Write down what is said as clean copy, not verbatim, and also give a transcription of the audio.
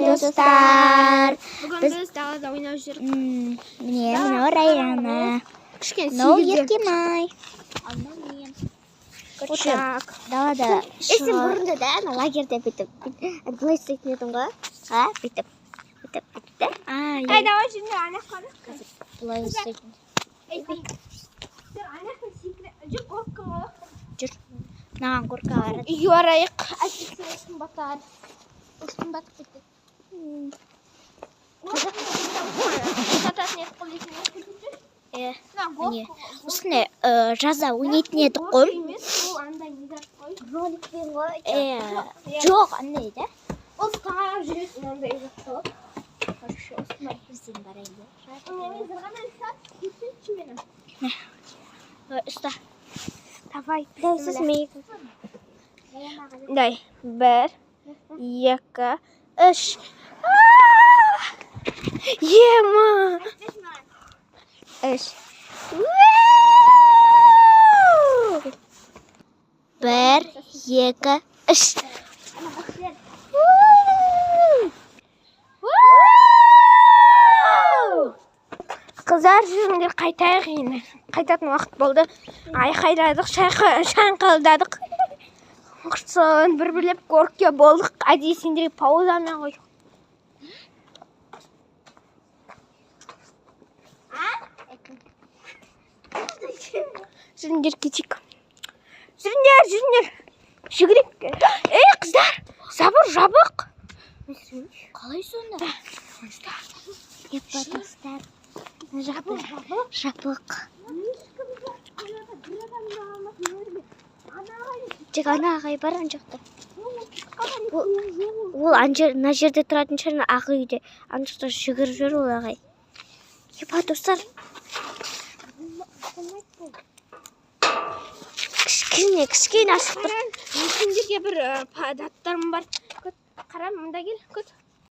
достар. Біз далада ойнап жүрміз. Міне, мынау Райрана. Мынау Еркемай. Курчак. Далада Сен бұрында да лагерьде бүйтіп былай істейтін едің ғой. Бүйтіп да. Ай, давай жүрме, ана қаны. Бұлай істейтін. Сен ана қаны секіріп, жүр қорқын ғой. Жүр. Маған қорқа барады. Үйге барайық. Әкесі ұшын батар. Ұшын батып кетті. Қататын еді қол екені. Міне, осыны жаза ойнайтын едік қой. Ол андай не зат қой. Роликпен ғой. Жоқ, андай да. Ол қарап жүресің андай зат қой. Бізден барайын. Мен зырғанан сат, көрсетші мені. Ұста. Давай, сіз мейік. Дай, 1, 2, 3. Ема! 3. 1, 2, 3. Қыздар жүріңдер қайтайық енді. Қайтатын уақыт болды. Айқайдадық, шаңқылдадық. Құрсын бір-бірлеп көрікке болдық. Әдейі сендерге паузамен қойдық. Жүріңдер кетейік. Жүріңдер. Жүгірек. Ей, қыздар, забор жабық. Қалай сонда? Епа достар. Жабық. Тек ана ағай бар ана жақта. Ол ана жерде тұратын шығар, ақ үйде. Ана жақта жүгіріп жүр ол ағай. Епа достар. Кішкене ашық тұр. Сендерге бір даттарым бар. Қара, мұнда кел, көт.